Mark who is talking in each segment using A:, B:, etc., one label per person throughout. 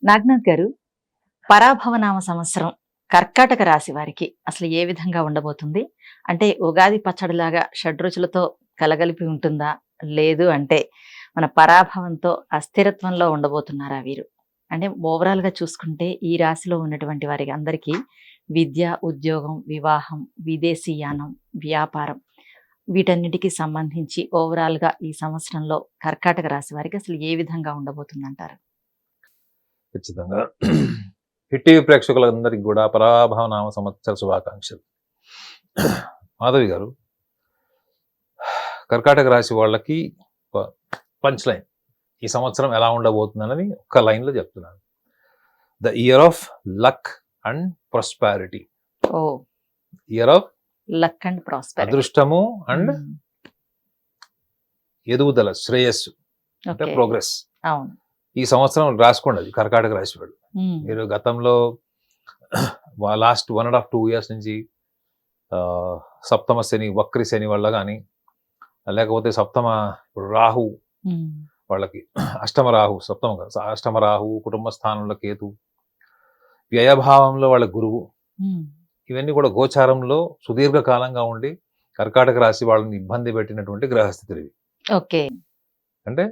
A: నాగనాథ్ గారు, పరాభవనామ సంవత్సరం కర్కాటక రాశి వారికి అసలు ఏ విధంగా ఉండబోతుంది? అంటే ఉగాది పచ్చడిలాగా షడ్రుచులతో కలగలిపి ఉంటుందా? లేదు అంటే మన పరాభవంతో అస్థిరత్వంలో ఉండబోతున్నారా వీరు? అంటే ఓవరాల్‌గా చూసుకుంటే ఈ రాశిలో ఉన్నటువంటి వారికి అందరికీ విద్య, ఉద్యోగం, వివాహం, విదేశీయానం, వ్యాపారం వీటన్నిటికి సంబంధించి ఓవరాల్‌గా ఈ సంవత్సరంలో కర్కాటక రాశి వారికి అసలు ఏ విధంగా ఉండబోతుందంటారు?
B: ఖచ్చితంగా. హిట్ టీవీ ప్రేక్షకులందరికీ కూడా పరాభవనామ సంవత్సర శుభాకాంక్షలు. మాధవి గారు, కర్కాటక రాశి వాళ్ళకి పంచ్ లైన్ ఈ సంవత్సరం ఎలా ఉండబోతుందన్నది ఒక్క లైన్లో చెప్తున్నాను. The year of luck and prosperity.
A: Oh
B: year of
A: luck and prosperity.
B: అదృష్టము అండ్ ఎదుగుదల, శ్రేయస్సు అంటే
A: ఓకే.
B: ప్రోగ్రెస్.
A: అవును.
B: ఈ సంవత్సరం రాసుకోండి అది కర్కాటక రాశి వాళ్ళు. మీరు గతంలో లాస్ట్ 1.5 2 years నుంచి సప్తమ శని, వక్రి శని వల్ల కానీ, లేకపోతే ఇప్పుడు రాహు వాళ్ళకి అష్టమ రాహు, అష్టమ రాహు, కుటుంబ స్థానంలో కేతు, వ్యయభావంలో వాళ్ళ గురువు, ఇవన్నీ కూడా గోచారంలో సుదీర్ఘకాలంగా ఉండి కర్కాటక రాశి వాళ్ళని ఇబ్బంది పెట్టినటువంటి గ్రహస్థితులు ఇవి.
A: ఓకే.
B: అంటే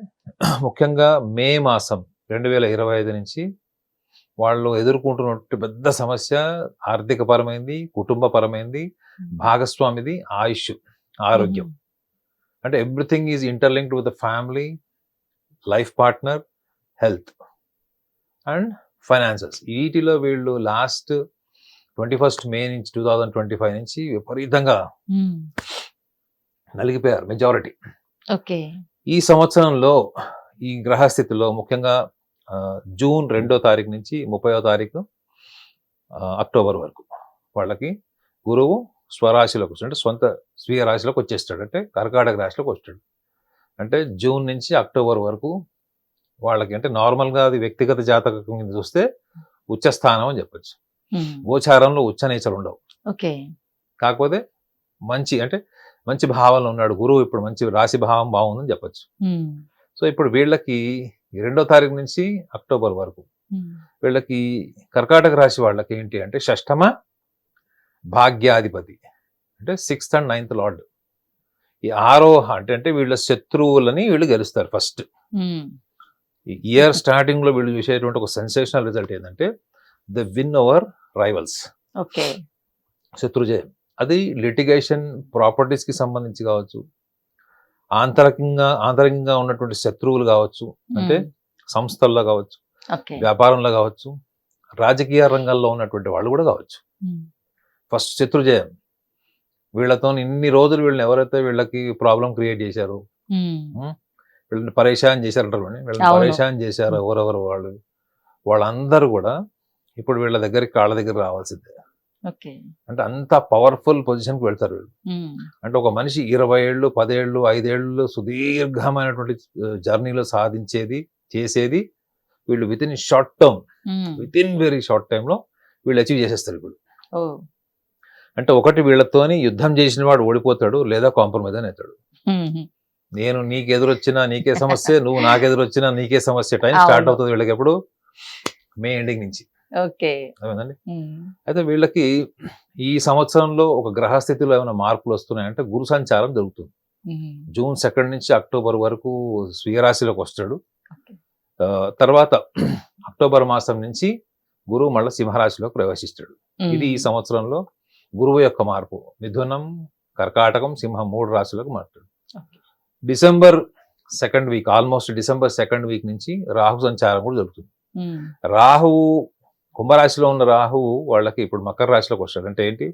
B: ముఖ్యంగా మే మాసం 2025 నుంచి వాళ్ళు ఎదుర్కొంటున్నటువంటి పెద్ద సమస్య ఆర్థిక పరమైంది, కుటుంబ పరమైంది, భాగస్వామిది, ఆయుష్, ఆరోగ్యం. అంటే everything is interlinked with the family, life partner, health and finances. వీటిలో వీళ్ళు లాస్ట్ 21st May నుంచి 2025 నుంచి విపరీతంగా నలిగిపోయారు మెజారిటీ.
A: ఓకే.
B: ఈ సంవత్సరంలో ఈ గ్రహస్థితిలో ముఖ్యంగా జూన్ 2వ తారీఖు నుంచి 30వ తారీఖు అక్టోబర్ వరకు వాళ్ళకి గురువు స్వరాశిలోకి వస్తాడు, అంటే సొంత స్వీయ రాశిలోకి వచ్చేస్తాడు, అంటే కర్కాటక రాశిలోకి వస్తాడు. అంటే జూన్ నుంచి అక్టోబర్ వరకు వాళ్ళకి, అంటే నార్మల్గా అది వ్యక్తిగత జాతకం కింద చూస్తే ఉచ్చస్థానం అని చెప్పచ్చు. గోచారంలో ఉచ్చ నీచలు ఉండవు.
A: ఓకే.
B: కాకపోతే మంచి భావంలో ఉన్నాడు గురువు, ఇప్పుడు మంచి రాశి భావం బాగుందని చెప్పచ్చు. సో ఇప్పుడు వీళ్ళకి 2వ తారీఖు నుంచి అక్టోబర్ వరకు వీళ్ళకి కర్కాటక రాశి వాళ్ళకి ఏంటి అంటే షష్టమ భాగ్యాధిపతి, అంటే 6th and 9th లార్డ్. ఈ 6వ అంటే వీళ్ళ శత్రువులని వీళ్ళు గెలుస్తారు. ఫస్ట్ ఈ ఇయర్ స్టార్టింగ్ లో వీళ్ళు చూసేటువంటి ఒక సెన్సేషనల్ రిజల్ట్ ఏంటంటే the win over rivals.
A: Okay.
B: శత్రుజయం. అది లిటిగేషన్, ప్రాపర్టీస్ కి సంబంధించి కావచ్చు, ఆంతరికంగా ఉన్నటువంటి శత్రువులు కావచ్చు, అంటే సంస్థల్లో కావచ్చు, వ్యాపారంలో కావచ్చు, రాజకీయ రంగంలో ఉన్నటువంటి వాళ్ళు కూడా కావచ్చు. ఫస్ట్ శత్రుజయం. వీళ్ళతో ఇన్ని రోజులు ఎవరైతే వీళ్ళకి ప్రాబ్లం క్రియేట్ చేశారు, వీళ్ళని పరేషాన్ చేశారంటారు, వీళ్ళని పరేషాన్ చేశారు ఎవరెవరు వాళ్ళందరూ కూడా ఇప్పుడు వీళ్ళ దగ్గరికి కాళ్ళ దగ్గర రావాల్సిందే. అంటే అంత పవర్ఫుల్ పొజిషన్కి వెళ్తారు వీళ్ళు. అంటే ఒక మనిషి 20 ఏళ్ళు, 10 ఏళ్ళు, 5 ఏళ్ళు సుదీర్ఘమైనటువంటి జర్నీలో చేసేది వీళ్ళు విత్ ఇన్ వెరీ షార్ట్ టైంలో వీళ్ళు అచీవ్ చేసేస్తారు ఇప్పుడు. అంటే ఒకటి వీళ్ళతోని యుద్ధం చేసిన వాడు ఓడిపోతాడు, లేదా కాంప్రమైజ్ అని అవుతాడు. నేను నీకు ఎదురొచ్చినా నీకే సమస్య, నువ్వు నాకు ఎదురొచ్చినా నీకే సమస్య. టైం స్టార్ట్ అవుతుంది వీళ్ళకి ఎప్పుడు, మే ఎండింగ్ నుంచి.
A: ఓకే.
B: అదేనండి. అయితే వీళ్ళకి ఈ సంవత్సరంలో ఒక గ్రహస్థితిలో ఏమైనా మార్పులు వస్తున్నాయంటే గురు సంచారం జరుగుతుంది. జూన్ 2 నుంచి అక్టోబర్ వరకు స్వీయ రాశిలోకి వస్తాడు. తర్వాత అక్టోబర్ మాసం నుంచి గురువు మళ్ళీ సింహరాశిలోకి ప్రవేశిస్తాడు. ఇది ఈ సంవత్సరంలో గురువు యొక్క మార్పు. మిథునం, కర్కాటకం, సింహం 3 రాశులకు మారుతాడు. December 2nd week, almost December 2nd week నుంచి రాహు సంచారం కూడా జరుగుతుంది. రాహువు, కుంభరాశిలో ఉన్న రాహువు వాళ్ళకి ఇప్పుడు మకర రాశిలోకి వస్తాడు. అంటే ఏంటి,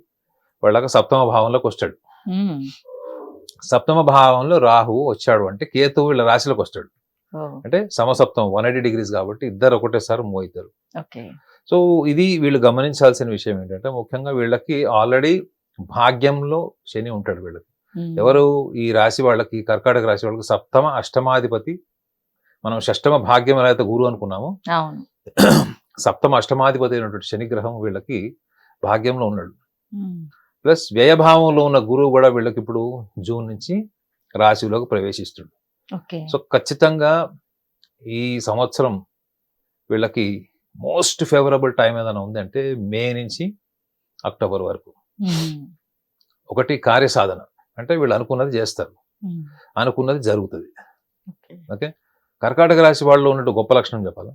B: వాళ్ళకి సప్తమ భావంలోకి వస్తాడు. సప్తమ భావంలో రాహువు వచ్చాడు అంటే కేతువు వీళ్ళ రాశిలోకి వస్తాడు. అంటే సమసప్తమం 180 degrees కాబట్టి ఇద్దరు ఒకటేసారి మూవ్ అవుతారు. సో ఇది వీళ్ళు గమనించాల్సిన విషయం ఏంటంటే, ముఖ్యంగా వీళ్ళకి ఆల్రెడీ భాగ్యంలో శని ఉంటాడు వీళ్ళకి. ఎవరు ఈ రాశి వాళ్ళకి, కర్కాటక రాశి వాళ్ళకి సప్తమ అష్టమాధిపతి. మనం షష్టమ భాగ్యం ఎలా అయితే గురువు అనుకున్నామో, సప్తమ అష్టమాధిపతి అయినటువంటి శనిగ్రహం వీళ్ళకి భాగ్యంలో ఉన్నాడు. ప్లస్ వ్యయభావంలో ఉన్న గురువు కూడా వీళ్ళకి ఇప్పుడు జూన్ నుంచి రాశిలోకి ప్రవేశిస్తాడు. సో ఖచ్చితంగా ఈ సంవత్సరం వీళ్ళకి మోస్ట్ ఫేవరబుల్ టైం ఏదైనా ఉందంటే మే నుంచి అక్టోబర్ వరకు. ఒకటి కార్యసాధన, అంటే వీళ్ళు అనుకున్నది చేస్తారు, అనుకున్నది జరుగుతుంది. ఓకే, కర్కాటక రాశి వాళ్ళు ఉన్నట్టు గొప్ప లక్షణం చెప్పాలా,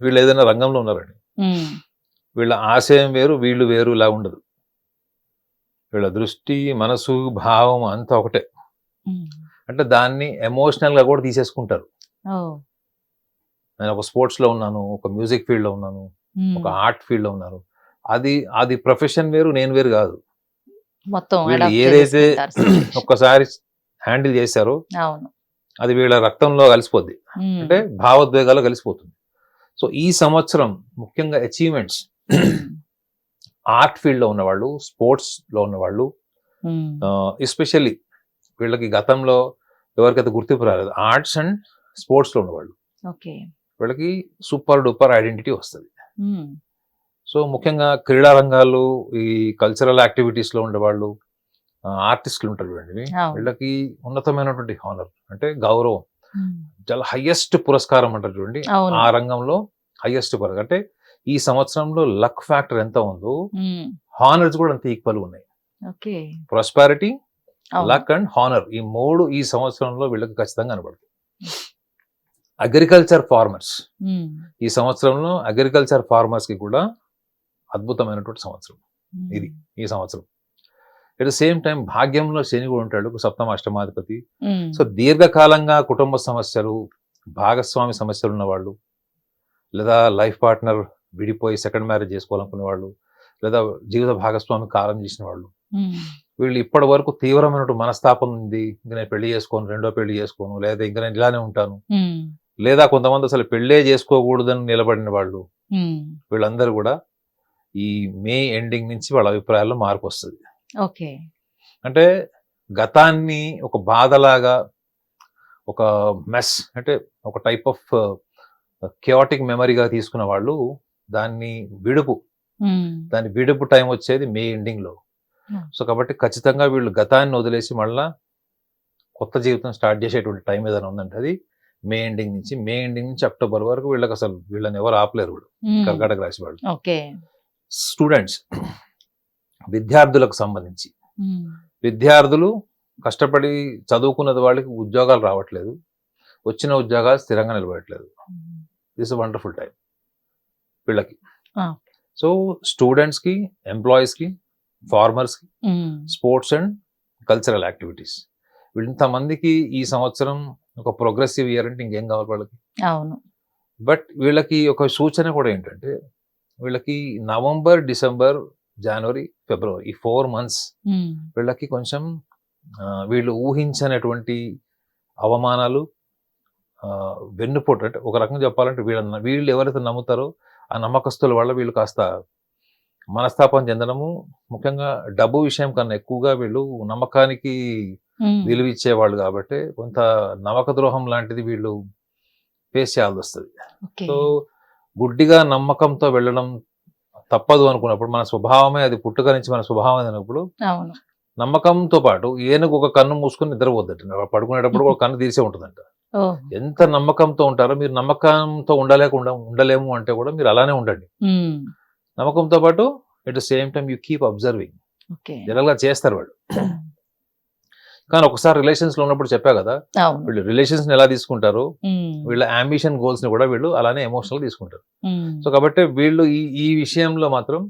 B: వీళ్ళు ఏదైనా రంగంలో ఉన్నారండి, వీళ్ళ ఆశయం వేరు వీళ్ళు వేరు ఇలా ఉండదు. వీళ్ళ దృష్టి, మనసు, భావం అంతా ఒకటే. అంటే దాన్ని ఎమోషనల్ గా కూడా తీసేసుకుంటారు. నేను ఒక స్పోర్ట్స్ లో ఉన్నాను, ఒక మ్యూజిక్ ఫీల్డ్ లో ఉన్నాను, ఒక ఆర్ట్ ఫీల్డ్ లో ఉన్నాను, అది ప్రొఫెషన్ వేరు నేను వేరు కాదు.
A: మొత్తం
B: వీళ్ళు ఏదైతే ఒక్కసారి హ్యాండిల్ చేశారో అది వీళ్ళ రక్తంలో కలిసిపోద్ది, అంటే భావోద్వేగాలు కలిసిపోతుంది. సో ఈ సంవత్సరం ముఖ్యంగా అచీవ్మెంట్స్, ఆర్ట్ ఫీల్డ్ లో ఉన్నవాళ్ళు, స్పోర్ట్స్ లో ఉన్నవాళ్ళు, ఎస్పెషల్లీ వీళ్ళకి గతంలో ఎవరికైతే గుర్తింపు రాలేదు, ఆర్ట్స్ అండ్ స్పోర్ట్స్ లో ఉన్నవాళ్ళు, వీళ్ళకి సూపర్ డూపర్ ఐడెంటిటీ వస్తుంది. సో ముఖ్యంగా క్రీడా రంగాలు, ఈ కల్చరల్ యాక్టివిటీస్ లో ఉండేవాళ్ళు, ఆర్టిస్టులు ఉంటారు చూడండి, వీళ్ళకి ఉన్నతమైనటువంటి హానర్, అంటే గౌరవం, చాలా హైయెస్ట్ పురస్కారం అంటారు చూడండి, ఆ రంగంలో హైయెస్ట్ పురస్కారం. అంటే ఈ సంవత్సరంలో లక్ ఫ్యాక్టర్ ఎంత ఉందో హానర్స్ కూడా అంత ఈక్వల్ ఉన్నాయి. ప్రాస్పారిటీ, లక్ అండ్ హానర్, ఈ మూడు ఈ సంవత్సరంలో వీళ్ళకి ఖచ్చితంగా కనబడుతుంది. అగ్రికల్చర్ ఫార్మర్స్, ఈ సంవత్సరంలో అగ్రికల్చర్ ఫార్మర్స్ కి కూడా అద్భుతమైనటువంటి సంవత్సరం ఇది ఈ సంవత్సరం. ఎట్ ద సేమ్ టైం భాగ్యంలో శని కూడా ఉంటాడు, సప్తమ అష్టమాధిపతి. సో దీర్ఘకాలంగా కుటుంబ సమస్యలు, భాగస్వామి సమస్యలు ఉన్నవాళ్ళు, లేదా లైఫ్ పార్ట్నర్ విడిపోయి సెకండ్ మ్యారేజ్ చేసుకోవాలనుకునే వాళ్ళు, లేదా జీవిత భాగస్వామి కాలం చేసిన వాళ్ళు, వీళ్ళు ఇప్పటి వరకు తీవ్రమైనటువంటి మనస్తాపం ఉంది, ఇంక నేను పెళ్లి చేసుకోను, రెండో పెళ్లి చేసుకోను, లేదా ఇంకా నేను ఇలానే ఉంటాను, లేదా కొంతమంది అసలు పెళ్ళే చేసుకోకూడదని నిలబడిన వాళ్ళు, వీళ్ళందరూ కూడా ఈ మే ఎండింగ్ నుంచి వాళ్ళ అభిప్రాయాల్లో మార్పు వస్తుంది. అంటే గతాన్ని ఒక బాధలాగా, ఒక మెస్, అంటే ఒక టైప్ ఆఫ్ కెయాటిక్ మెమరీగా తీసుకున్న వాళ్ళు దాని విడుపు టైం వచ్చేది మే ఎండింగ్ లో. సో కాబట్టి ఖచ్చితంగా వీళ్ళు గతాన్ని వదిలేసి మళ్ళా కొత్త జీవితం స్టార్ట్ చేసేటువంటి టైం ఏదైనా ఉందంటే అది మే ఎండింగ్ నుంచి అక్టోబర్ వరకు. వీళ్ళకి అసలు వీళ్ళని ఎవరు ఆపలేరు వీళ్ళు, కర్కాటక రాశి వాళ్ళు. స్టూడెంట్స్, విద్యార్థులకు సంబంధించి, విద్యార్థులు కష్టపడి చదువుకున్నది వాళ్ళకి ఉద్యోగాలు రావట్లేదు, వచ్చిన ఉద్యోగాలు స్థిరంగా నిలబడట్లేదు. దిస్ ఇస్ వండర్ఫుల్ టైం వీళ్ళకి. సో స్టూడెంట్స్ కి, ఎంప్లాయీస్ కి, ఫార్మర్స్ కి, స్పోర్ట్స్ అండ్ కల్చరల్ యాక్టివిటీస్, వీళ్ళంతమందికి ఈ సంవత్సరం ఒక ప్రోగ్రెసివ్ ఇయర్ అంటే ఇంకేం కావాలి వాళ్ళకి. బట్ వీళ్ళకి ఒక సూచన కూడా ఏంటంటే, వీళ్ళకి నవంబర్, డిసెంబర్, జనవరి, ఫిబ్రవరి, ఈ 4 months వీళ్ళకి కొంచెం వీళ్ళు ఊహించినటువంటి అవమానాలు, వెన్నుపోటు, అంటే ఒక రకంగా చెప్పాలంటే వీళ్ళు ఎవరైతే నమ్ముతారో ఆ నమ్మకస్తుల వల్ల వీళ్ళు కాస్త మనస్తాపం చెందడము, ముఖ్యంగా డబ్బు విషయం కన్నా ఎక్కువగా వీళ్ళు నమ్మకానికి విలువ ఇచ్చేవాళ్ళు కాబట్టి కొంత నమ్మక ద్రోహం లాంటిది వీళ్ళు ఫేస్ చేయాల్సి వస్తుంది. సో గుడ్డిగా నమ్మకంతో వెళ్ళడం తప్పదు అనుకున్నప్పుడు, మన స్వభావమే అది, పుట్టుక నుంచి మన స్వభావం అయినప్పుడు నమ్మకంతో పాటు ఏనుగు ఒక కన్ను మూసుకొని నిద్రపోద్దట, పడుకునేటప్పుడు ఒక కన్ను తీసే ఉంటుందంట. ఎంత నమ్మకంతో ఉంటారో మీరు, నమ్మకంతో ఉండలేము అంటే కూడా మీరు అలానే ఉండండి. నమ్మకంతో పాటు at the same time you keep observing, general గా చేస్తారు వాళ్ళు. కానీ ఒకసారి రిలేషన్స్ లో ఉన్నప్పుడు చెప్పా కదా, వీళ్ళు రిలేషన్స్ ని ఎలా తీసుకుంటారు, వీళ్ళ అంబిషన్ గోల్స్ ని కూడా వీళ్ళు అలానే ఎమోషనల్ తీసుకుంటారు. సో కాబట్టి వీళ్ళు ఈ విషయంలో మాత్రం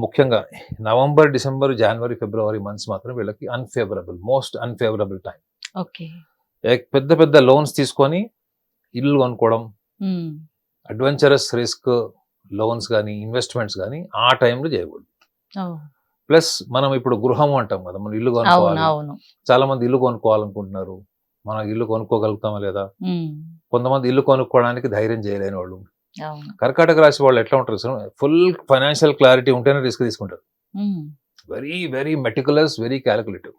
B: ముఖ్యంగా నవంబర్, డిసెంబర్, జనవరి, ఫిబ్రవరి మంత్స్ మాత్రం వీళ్ళకి మోస్ట్ అన్ఫేవరబుల్ టైం. పెద్ద పెద్ద లోన్స్ తీసుకొని ఇల్లు కొనుక్కోవడం, అడ్వెంచరస్ రిస్క్ లోన్స్ కానీ, ఇన్వెస్ట్మెంట్స్ కానీ ఆ టైంలో చేయకూడదు. ప్లస్ మనం ఇప్పుడు గృహం అంటాం కదా, మనం ఇల్లు కొనుక్కోవాలి, చాలా మంది ఇల్లు కొనుక్కోవాలనుకుంటున్నారు, మనం ఇల్లు కొనుక్కోగలుగుతామా లేదా, కొంతమంది ఇల్లు కొనుక్కోవడానికి ధైర్యం చేయలేని వాళ్ళు. కర్కాటక రాశి వాళ్ళు ఎట్లా ఉంటారు, ఫుల్ ఫైనాన్షియల్ క్లారిటీ ఉంటేనే రిస్క్ తీసుకుంటారు, very very meticulous, very calculative.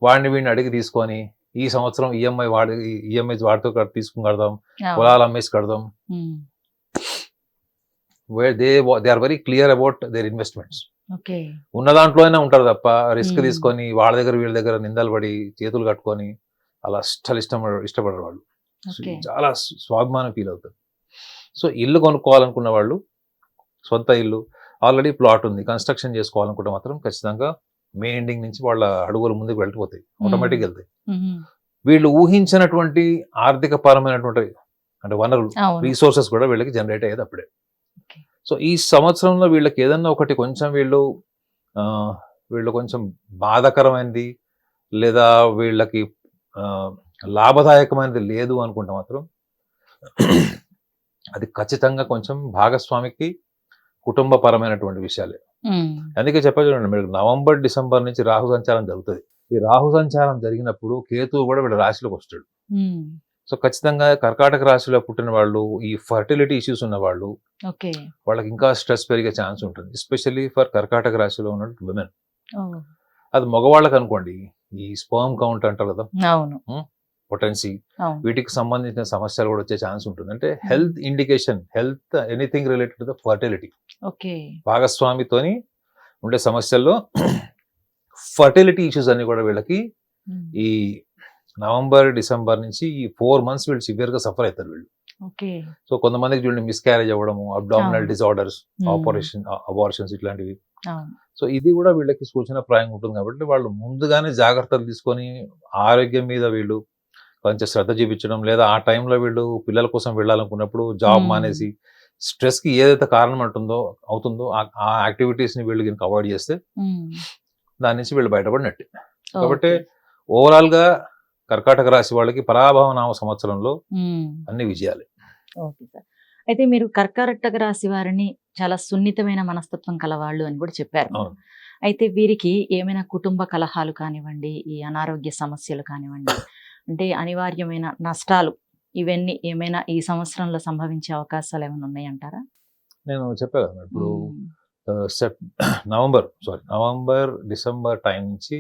B: వాడిని వీడిని అడిగి తీసుకొని ఈ సంవత్సరం ఈఎంఐ వాడితో తీసుకుని కడదాం, పొలాలు అమ్మేసి కడదాం. They are very clear about their investments. ఉన్న దాంట్లోనే ఉంటారు తప్ప రిస్క్ తీసుకొని వాళ్ళ దగ్గర వీళ్ళ దగ్గర నిందలు పడి చేతులు కట్టుకొని అలా ఇష్టపడరు వాళ్ళు.
A: ఓకే.
B: చాలా స్వాభిమానం ఫీల్ అవుతారు. సో ఇల్లు కొనుక్కోవాలనుకున్న వాళ్ళు, సొంత ఇల్లు ఆల్రెడీ ప్లాట్ ఉంది, కన్స్ట్రక్షన్ చేసుకోవాలనుకుంటే మాత్రం ఖచ్చితంగా మే ఎండింగ్ నుంచి వాళ్ళ అడుగులు ముందుకు వెళ్ళిపోతాయి, ఆటోమేటిక్గా వెళ్తాయి. వీళ్ళు ఊహించినటువంటి ఆర్థిక పరమైనటువంటి అంటే వనరులు,
A: అవును.
B: రీసోర్సెస్ కూడా వీళ్ళకి జనరేట్ అయ్యేది అప్పుడే.
A: ఓకే.
B: సో ఈ సంవత్సరంలో వీళ్ళకి ఏదన్నా ఒకటి కొంచెం వీళ్ళు కొంచెం బాధాకరమైనది లేదా వీళ్ళకి లాభదాయకమైనది లేదు అనుకుంటే మాత్రం అది ఖచ్చితంగా కొంచెం భాగస్వామికి కుటుంబపరమైనటువంటి విషయాలే. అందుకే చెప్పారు చూడండి, మీరు నవంబర్ డిసెంబర్ నుంచి రాహు సంచారం జరుగుతుంది. ఈ రాహు సంచారం జరిగినప్పుడు కేతువు కూడా వీళ్ళ రాశిలోకి వస్తాడు. సో ఖచ్చితంగా కర్కాటక రాశిలో పుట్టిన వాళ్ళు, ఈ ఫర్టిలిటీ ఇష్యూస్ ఉన్న వాళ్ళు,
A: ఓకే.
B: వాళ్ళకి ఇంకా స్ట్రెస్ పెరిగే ఛాన్స్ ఉంటుంది, ఎస్పెషల్లీ ఫర్ కర్కాటక రాశిలో ఉన్న విమెన్. అది మగవాళ్ళకి అనుకోండి, ఈ స్పర్మ్ కౌంట్ అంటారు కదా,
A: అవును,
B: పొటెన్సీ,
A: అవును.
B: వీటికి సంబంధించిన సమస్యలు కూడా వచ్చే ఛాన్స్ ఉంటుంది. అంటే health indication, health anything related to the fertility,
A: okay.
B: భాగస్వామితోని ఉండే సమస్యల్లో ఫర్టిలిటీ ఇష్యూస్ అన్ని కూడా వీళ్ళకి ఈ నవంబర్ డిసెంబర్ నుంచి ఈ 4 months వీళ్ళు సివియర్ గా సఫర్ అవుతారు వీళ్ళు.
A: ఓకే.
B: సో కొంతమందికి చూడండి మిస్క్యారేజ్ అవ్వడము, అబ్డామినల్
A: అవును.
B: డిజార్డర్స్, అబార్షన్స్ ఇట్లాంటివి. సో ఇది కూడా వీళ్ళకి సూచనప్రాయంగా ఉంటుంది. కాబట్టి వాళ్ళు ముందుగానే జాగ్రత్తలు తీసుకొని ఆరోగ్యం మీద వీళ్ళు కొంచెం శ్రద్ధ చూపించడం, లేదా ఆ టైంలో వీళ్ళు పిల్లల కోసం వెళ్ళాలనుకున్నప్పుడు జాబ్ మానేసి స్ట్రెస్ కి ఏదైతే కారణం అవుతుందో ఆ యాక్టివిటీస్ ని వీళ్ళు కనుక అవాయిడ్ చేస్తే దాని నుంచి వీళ్ళు బయటపడినట్టే. కాబట్టి ఓవరాల్ గా కర్కాటక రాశి వాళ్ళకి పరాభవ నామ సంవత్సరంలో అన్ని విజయాలే.
A: Okay sir. అయితే మీరు కర్కాటక రాశి వారిని చాలా సున్నితమైన మనస్తత్వం కలవాళ్ళు అని కూడా చెప్పారు.
B: అవును.
A: అయితే వీరికి ఏమైనా కుటుంబ కలహాలు కానివ్వండి, ఈ అనారోగ్య సమస్యలు కానివ్వండి, అంటే అనివార్యమైన నష్టాలు, ఇవన్నీ ఏమైనా ఈ సంవత్సరంలో సంభవించే అవకాశాలు ఏమైనా ఉన్నాయంటారా?
B: నేను చెప్పా కదా ఇప్పుడు నవంబర్ డిసెంబర్ టైం నుంచి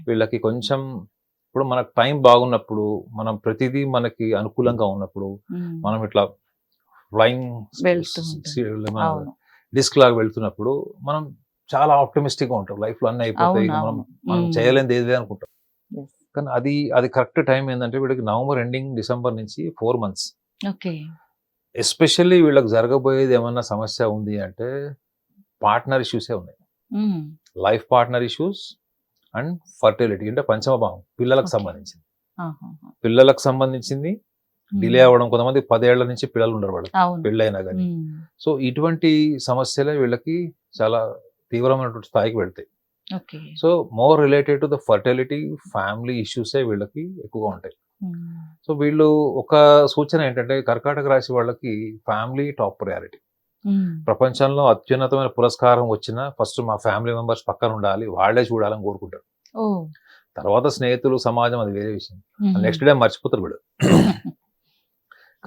B: వీళ్ళకి కొంచెం, ఇప్పుడు మనకు టైం బాగున్నప్పుడు, మనం ప్రతిదీ మనకి అనుకూలంగా ఉన్నప్పుడు, మనం ఇట్లా ఫ్లయింగ్ డిస్క్ లాగా వెళ్తున్నప్పుడు మనం చాలా ఆప్టమిస్టిక్ గా ఉంటాం, లైఫ్ లో అన్ని అయిపోతాయి, మనం చేయలేనిది ఏదే అనుకుంటాం. కానీ అది కరెక్ట్ టైం ఏంటంటే వీళ్ళకి నవంబర్ ఎండింగ్ డిసెంబర్ నుంచి 4 months. ఎస్పెషల్లీ వీళ్ళకి జరగబోయేది ఏమన్నా సమస్య ఉంది అంటే పార్ట్నర్ ఇష్యూసే ఉన్నాయి, life partner issues and fertility, అంటే పంచమ భావం, పిల్లలకు సంబంధించింది డిలే అవ్వడం. కొంతమంది 10 ఏళ్ల నుంచి పిల్లలు ఉండరు వాళ్ళకి పెళ్ళైనా కానీ. సో ఇటువంటి సమస్యలే వీళ్ళకి చాలా తీవ్రమైనటువంటి స్థాయికి వెళ్తాయి. So more related to the fertility, family ఇష్యూసే వీళ్ళకి ఎక్కువగా ఉంటాయి. సో వీళ్ళు ఒక సూచన ఏంటంటే కర్కాటక రాశి వాళ్ళకి ఫ్యామిలీ టాప్ ప్రయారిటీ. ప్రపంచంలో అత్యున్నతమైన పురస్కారం వచ్చినా ఫస్ట్ మా ఫ్యామిలీ మెంబర్స్ పక్కన ఉండాలి, వాళ్లే చూడాలని కోరుకుంటారు. తర్వాత స్నేహితులు, సమాజం, అది వేరే విషయం. నెక్స్ట్ డే మర్చిపోతారు వీళ్ళు.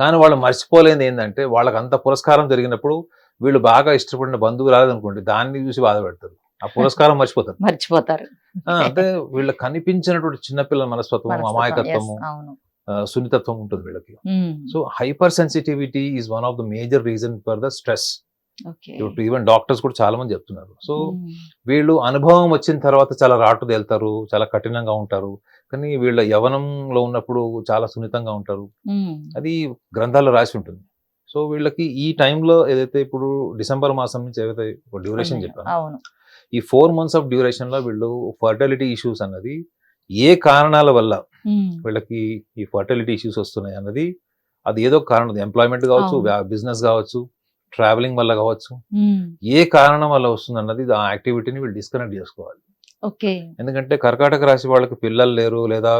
B: కానీ వాళ్ళు మర్చిపోలేనిది ఏంటంటే వాళ్ళకి అంత పురస్కారం జరిగినప్పుడు వీళ్ళు బాగా ఇష్టపడిన బంధువు రాలేదనుకోండి, దాన్ని చూసి బాధపెడతారు, ఆ పురస్కారం మర్చిపోతారు. అంటే వీళ్ళకి కనిపించినటువంటి చిన్నపిల్లల మనస్తత్వం, అమాయకత్వము, సున్నితత్వం ఉంటుంది వీళ్ళకి. So hyper sensitivity is one of the major reason for the stress. ఇప్పుడు ఈవెన్ డాక్టర్స్ కూడా చాలా మంది చెప్తున్నారు. సో వీళ్ళు అనుభవం వచ్చిన తర్వాత చాలా రాటు తేలుతారు, చాలా కఠినంగా ఉంటారు. కానీ వీళ్ళ యవనంలో ఉన్నప్పుడు చాలా సున్నితంగా ఉంటారు, అది గ్రంథాల్లో రాసి ఉంటుంది. సో వీళ్ళకి ఈ టైంలో ఏదైతే ఇప్పుడు డిసెంబర్ మాసం నుంచి ఏదైతే డ్యూరేషన్ చెప్పాను, ఈ 4 months ఆఫ్ డ్యూరేషన్ లో వీళ్ళు ఫర్టిలిటీ ఇష్యూస్ అన్నది ఏ కారణాల వల్ల వీళ్ళకి ఈ ఫర్టిలిటీ ఇష్యూస్ వస్తున్నాయి అన్నది, అది ఏదో కారణం, ఎంప్లాయ్మెంట్ కావచ్చు, బిజినెస్ కావచ్చు, ట్రావెలింగ్ వల్ల కావచ్చు, ఏ కారణం వల్ల వస్తుంది అన్నది ఆ యాక్టివిటీని వీళ్ళు డిస్కనెక్ట్ చేసుకోవాలి. ఎందుకంటే కర్కాటక రాశి వాళ్ళకి పిల్లలు లేరు లేదా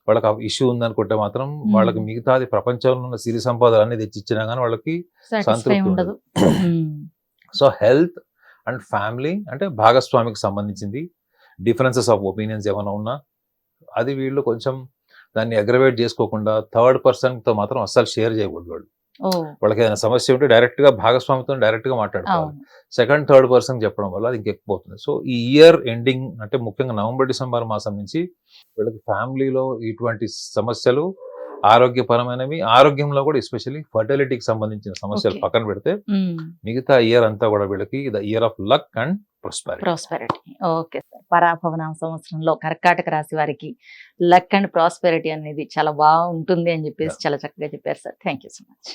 B: వాళ్ళకి ఇష్యూ ఉందనుకుంటే మాత్రం వాళ్ళకి మిగతాది ప్రపంచంలో ఉన్న సిరి సంపదలు అన్ని తెచ్చిచ్చినా కానీ వాళ్ళకి సంతృప్తి ఉండదు. సో హెల్త్ అండ్ ఫ్యామిలీ అంటే భాగస్వామికి సంబంధించింది డిఫరెన్సెస్ ఆఫ్ ఒపీనియన్స్ ఏమైనా ఉన్నా అది వీళ్ళు కొంచెం దాన్ని అగ్రవేట్ చేసుకోకుండా థర్డ్ పర్సన్ తో మాత్రం అస్సలు షేర్ చేయకూడదు. వాళ్ళకి ఏదైనా సమస్య ఉంటే డైరెక్ట్ గా భాగస్వామితో డైరెక్ట్ గా మాట్లాడుకోవాలి. సెకండ్ థర్డ్ పర్సన్ చెప్పడం వల్ల అది ఇంకెక్కుపోతుంది. సో ఈ ఇయర్ ఎండింగ్ అంటే ముఖ్యంగా నవంబర్ డిసెంబర్ మాసం నుంచి వీళ్ళకి ఫ్యామిలీలో ఇటువంటి సమస్యలు ఆరోగ్యపరమైనవి, ఆరోగ్యంలో కూడా ఎస్పెషల్లీ ఫర్టిలిటీకి సంబంధించిన సమస్యలు
A: Okay.
B: పక్కన పెడితే మిగతా ఇయర్ అంతా కూడా వీళ్ళకి the year of luck and prosperity.
A: Prosperity. Okay sir. పరాభవనామ సంవత్సరంలో కర్కాటక రాశి వారికి లక్ అండ్ ప్రాస్పెరిటీ అనేది చాలా బాగుంటుంది అని చెప్పేసి చాలా చక్కగా చెప్పారు sir. Thank you so much.